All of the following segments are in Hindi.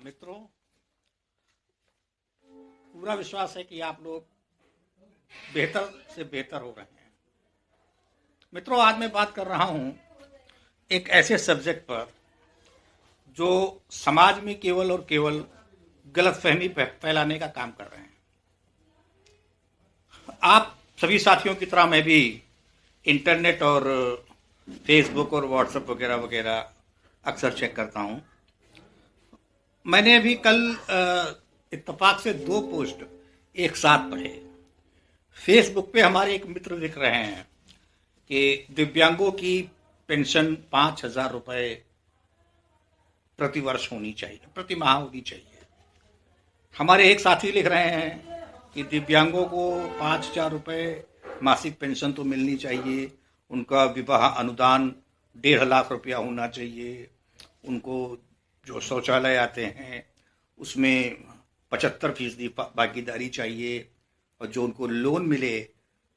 मित्रों, पूरा विश्वास है कि आप लोग बेहतर से बेहतर हो रहे हैं। मित्रों, आज मैं बात कर रहा हूं एक ऐसे सब्जेक्ट पर जो समाज में केवल और केवल गलतफहमी फैलाने का काम कर रहे हैं। आप सभी साथियों की तरह मैं भी इंटरनेट और फेसबुक और व्हाट्सएप वगैरह वगैरह अक्सर चेक करता हूं। मैंने अभी कल इत्तेफाक से 2 पोस्ट एक साथ पढ़े। फेसबुक पे हमारे एक मित्र लिख रहे हैं कि दिव्यांगों की पेंशन 5,000 रुपये प्रति वर्ष होनी चाहिए, प्रति माह होनी चाहिए। हमारे एक साथी लिख रहे हैं कि दिव्यांगों को 5,000 रुपये मासिक पेंशन तो मिलनी चाहिए, उनका विवाह अनुदान 1.5 लाख रुपया होना चाहिए, उनको जो शौचालय आते हैं उसमें 75% भागीदारी चाहिए, और जो उनको लोन मिले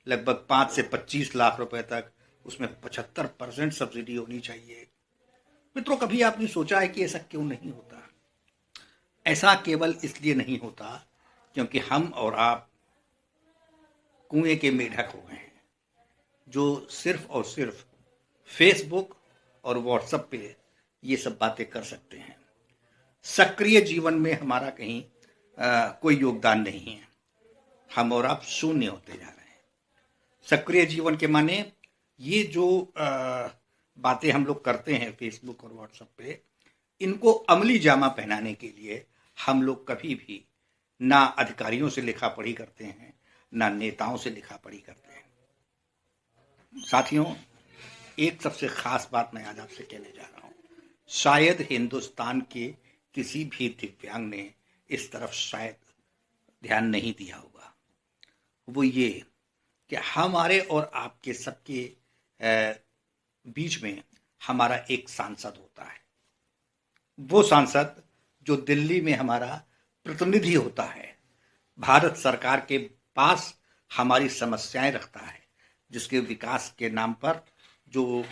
लगभग 5 से 25 लाख रुपए तक, उसमें 75% सब्सिडी होनी चाहिए। मित्रों, कभी आपने सोचा है कि ऐसा क्यों नहीं होता? ऐसा केवल इसलिए नहीं होता क्योंकि हम और आप कुएं के मेढक हो गए हैं, जो सिर्फ और सिर्फ फेसबुक और व्हाट्सएप पे ये सब बातें कर सकते हैं। सक्रिय जीवन में हमारा कहीं कोई योगदान नहीं है। हम और आप शून्य होते जा रहे हैं। सक्रिय जीवन के माने ये जो बातें हम लोग करते हैं फेसबुक और व्हाट्सएप पे, इनको अमली जामा पहनाने के लिए हम लोग कभी भी ना अधिकारियों से लिखा पढ़ी करते हैं, ना नेताओं से लिखा पढ़ी करते हैं। साथियों, एक सबसे खास बात मैं आज आपसे कहने जा रहा हूं। शायद हिंदुस्तान के किसी भी दिव्यांग ने इस तरफ शायद ध्यान नहीं दिया होगा। वो ये कि हमारे और आपके सबके बीच में हमारा एक सांसद होता है। वो सांसद जो दिल्ली में हमारा प्रतिनिधि होता है, भारत सरकार के पास हमारी समस्याएं रखता है, जिसके विकास के नाम पर जो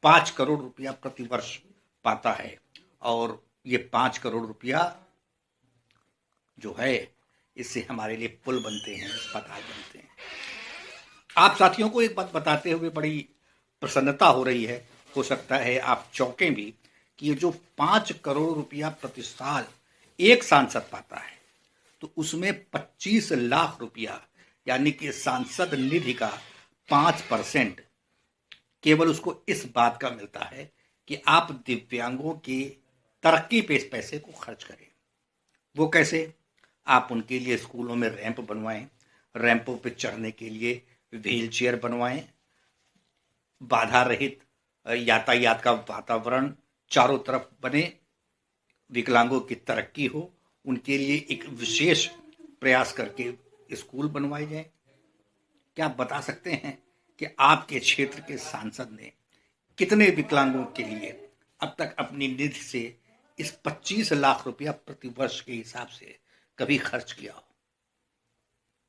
5 करोड़ रुपया प्रति वर्ष पाता है, और ये 5 करोड़ रुपया जो है, इससे हमारे लिए पुल बनते हैं, अस्पताल बनते हैं। आप साथियों को एक बात बताते हुए बड़ी प्रसन्नता हो रही है, हो सकता है आप चौंकें भी, कि ये जो 5 करोड़ रुपया प्रति साल एक सांसद पाता है, तो उसमें 25 लाख रुपया यानी कि सांसद निधि का 5% केवल उसको इस बात का मिलता है कि आप दिव्यांगों की तरक्की पे इस पैसे को खर्च करें। वो कैसे? आप उनके लिए स्कूलों में रैंप बनवाएं, रैंपों पे चढ़ने के लिए व्हील चेयर बनवाएं, बाधा रहित यातायात का वातावरण चारों तरफ बने, विकलांगों की तरक्की हो, उनके लिए एक विशेष प्रयास करके स्कूल बनवाए जाएं। क्या आप बता सकते हैं कि आपके क्षेत्र के सांसद ने कितने विकलांगों के लिए अब तक अपनी निधि से इस 25 लाख रुपया प्रति वर्ष के हिसाब से कभी खर्च किया हो?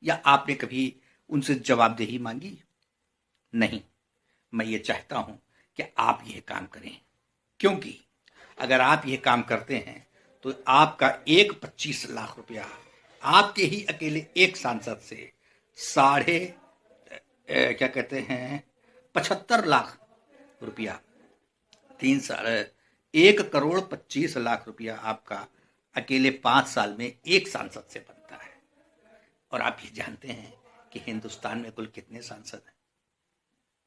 या आपने कभी उनसे जवाबदेही मांगी? नहीं। मैं ये चाहता हूं कि आप ये काम करें, क्योंकि अगर आप ये काम करते हैं तो आपका एक 25 लाख रुपया आपके ही अकेले एक सांसद से साढ़े क्या कहते हैं 75 लाख रुपया, 1 करोड़ 25 लाख रुपया आपका अकेले 5 साल में एक सांसद से बनता है। और आप ये जानते हैं कि हिंदुस्तान में कुल कितने सांसद हैं?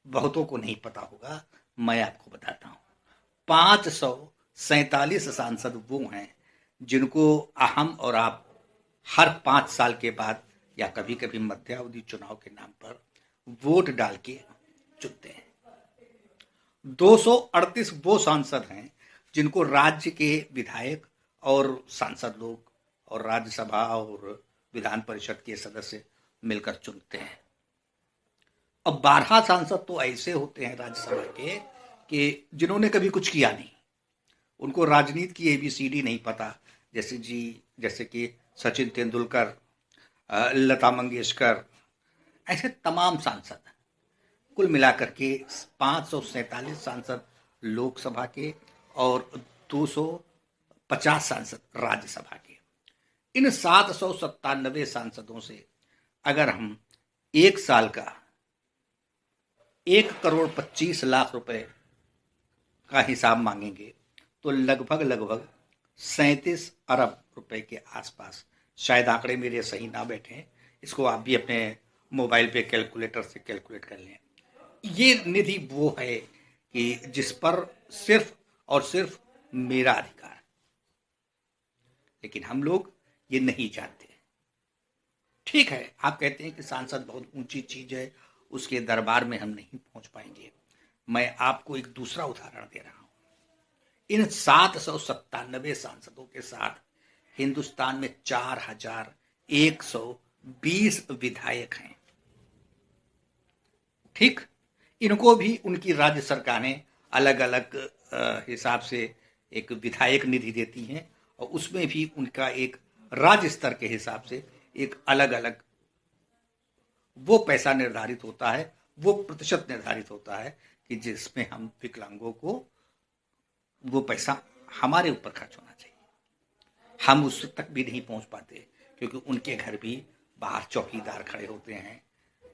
बहुतों को नहीं पता होगा, मैं आपको बताता हूं। 547 सांसद वो हैं जिनको हम और आप हर 5 साल के बाद या कभी कभी मध्यावधि चुनाव के नाम पर वोट डाल के चुनते हैं। 238 वो सांसद हैं जिनको राज्य के विधायक और सांसद लोग और राज्यसभा और विधान परिषद के सदस्य मिलकर चुनते हैं। अब 12 सांसद तो ऐसे होते हैं राज्यसभा के कि जिन्होंने कभी कुछ किया नहीं, उनको राजनीति की ABCD नहीं पता, जैसे कि सचिन तेंदुलकर, लता मंगेशकर, ऐसे तमाम सांसद। कुल मिलाकर के 547 सांसद लोकसभा के और 50 सांसद राज्यसभा के। इन 797 सांसदों से अगर हम एक साल का 1,25,00,000 रुपए का हिसाब मांगेंगे तो लगभग 37 अरब रुपए के आसपास, शायद आंकड़े मेरे सही ना बैठे, इसको आप भी अपने मोबाइल पे कैलकुलेटर से कैलकुलेट कर लें। ये निधि वो है कि जिस पर सिर्फ और सिर्फ मेरा अधिकार, लेकिन हम लोग ये नहीं जानते। ठीक है, आप कहते हैं कि सांसद बहुत ऊंची चीज है, उसके दरबार में हम नहीं पहुंच पाएंगे। मैं आपको एक दूसरा उदाहरण दे रहा हूं। इन 797 सांसदों के साथ हिंदुस्तान में 4,120 विधायक हैं। ठीक, इनको भी उनकी राज्य सरकारें अलग अलग हिसाब से एक विधायक निधि देती हैं, और उसमें भी उनका एक राज्य स्तर के हिसाब से एक अलग अलग वो पैसा निर्धारित होता है, वो प्रतिशत निर्धारित होता है कि जिसमें हम विकलांगों को वो पैसा हमारे ऊपर खर्च होना चाहिए। हम उस तक भी नहीं पहुंच पाते क्योंकि उनके घर भी बाहर चौकीदार खड़े होते हैं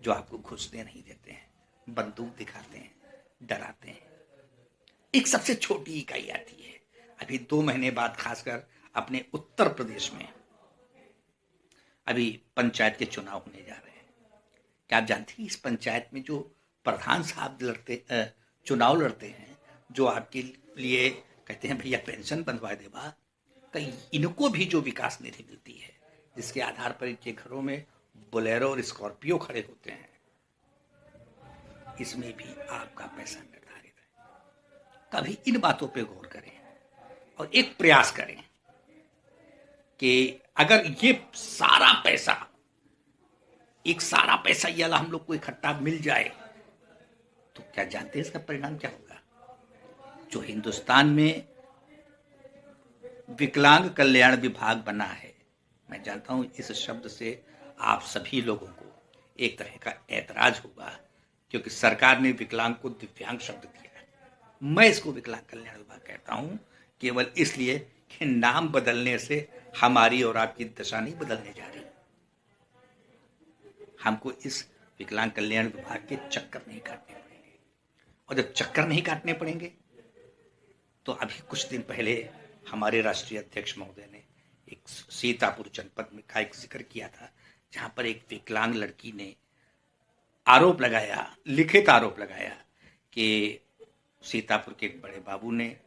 जो आपको घुसने नहीं देते हैं, बंदूक दिखाते हैं, डराते हैं। एक सबसे छोटी इकाई आती है। अभी 2 महीने बाद खासकर अपने उत्तर प्रदेश में अभी पंचायत के चुनाव होने जा रहे हैं। क्या आप जानते हैं इस पंचायत में जो प्रधान साहब चुनाव लड़ते हैं, जो आपके लिए कहते हैं भैया पेंशन बनवा दे बा, कहीं इनको भी जो विकास निधि मिलती है, जिसके आधार पर इनके घरों में बोलेरो और स्कॉर्पियो खड़े होते हैं, इसमें भी आपका पैसा निर्धारित है। कभी इन बातों पे गौर करें और एक प्रयास करें कि अगर ये सारा पैसा ये हम लोग को इकट्ठा मिल जाए तो क्या जानते हैं इसका परिणाम क्या होगा? जो हिंदुस्तान में विकलांग कल्याण विभाग बना है, मैं जानता हूं इस शब्द से आप सभी लोगों को एक तरह का ऐतराज होगा, क्योंकि सरकार ने विकलांग को दिव्यांग शब्द दिया है। मैं इसको विकलांग कल्याण विभाग कहता हूं केवल इसलिए कि नाम बदलने से हमारी और आपकी दशा नहीं बदलने जा रही। हमको इस विकलांग कल्याण विभाग के चक्कर नहीं काटने पड़ेंगे, और जब चक्कर नहीं काटने पड़ेंगे तो अभी कुछ दिन पहले हमारे राष्ट्रीय अध्यक्ष महोदय ने एक सीतापुर जनपद में का एक जिक्र किया था, जहां पर एक विकलांग लड़की ने आरोप लगाया, लिखित आरोप लगाया कि सीतापुर के एक बड़े बाबू ने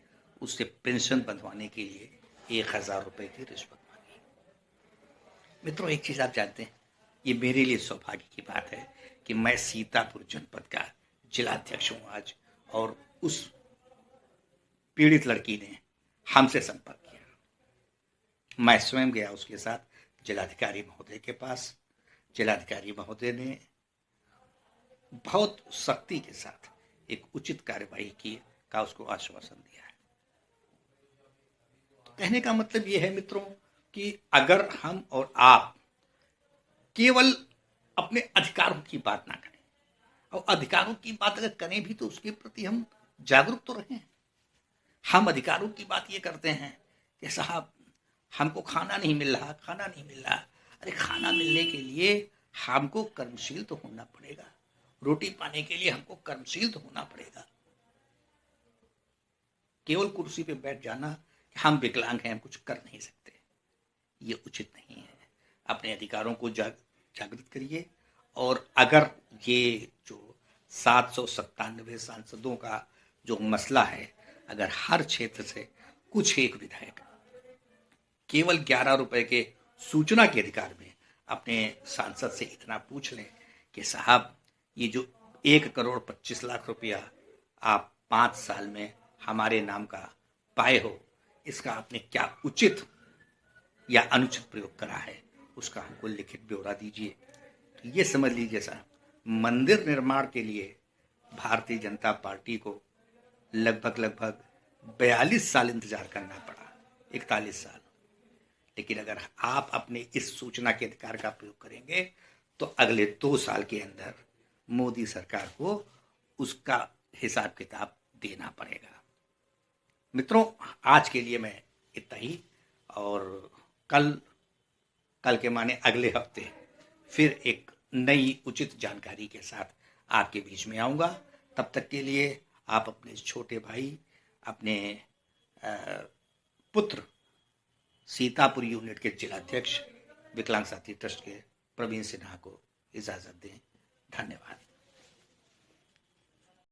उससे पेंशन बंधवाने के लिए 1,000 रुपए की रिश्वत मांगी। मित्रों, एक चीज आप जानते हैं, ये मेरे लिए सौभाग्य की बात है कि मैं सीतापुर जनपद का जिलाध्यक्ष हूं आज, और उस पीड़ित लड़की ने हमसे संपर्क किया। मैं स्वयं गया उसके साथ जिलाधिकारी महोदय के पास। जिलाधिकारी महोदय ने बहुत सख्ती के साथ एक उचित कार्यवाही की का उसको आश्वासन दिया है। तो कहने का मतलब यह है मित्रों कि अगर हम और आप केवल अपने अधिकारों की बात ना करें, और अधिकारों की बात अगर करें भी तो उसके प्रति हम जागरूक तो रहें। हम अधिकारों की बात ये करते हैं कि साहब हमको खाना नहीं मिल रहा, खाना नहीं मिल रहा। अरे खाना मिलने के लिए हमको कर्मशील तो होना पड़ेगा, रोटी पाने के लिए हमको कर्मशील तो होना पड़ेगा। केवल कुर्सी पे बैठ जाना कि हम विकलांग हैं, हम कुछ कर नहीं सकते, ये उचित नहीं है। अपने अधिकारों को जागृत करिए। और अगर ये जो 797 सांसदों का जो मसला है, अगर हर क्षेत्र से कुछ एक विधायक केवल 11 रुपए के सूचना के अधिकार में अपने सांसद से इतना पूछ लें कि साहब ये जो 1,25,00,000 रुपया आप 5 साल में हमारे नाम का पाए हो, इसका आपने क्या उचित या अनुचित प्रयोग करा है, उसका हमको लिखित ब्यौरा दीजिए। तो ये समझ लीजिए साहब, मंदिर निर्माण के लिए भारतीय जनता पार्टी को लगभग 42 साल इंतजार करना पड़ा, 41 साल। लेकिन अगर आप अपने इस सूचना के अधिकार का प्रयोग करेंगे तो अगले 2 साल के अंदर मोदी सरकार को उसका हिसाब किताब देना पड़ेगा। मित्रों, आज के लिए मैं इतना ही। और कल के माने अगले हफ्ते फिर एक नई उचित जानकारी के साथ आपके बीच में आऊँगा। तब तक के लिए आप अपने छोटे भाई, अपने पुत्र, सीतापुर यूनिट के जिलाध्यक्ष विकलांग साथी ट्रस्ट के प्रवीण सिन्हा को इजाज़त दें। धन्यवाद।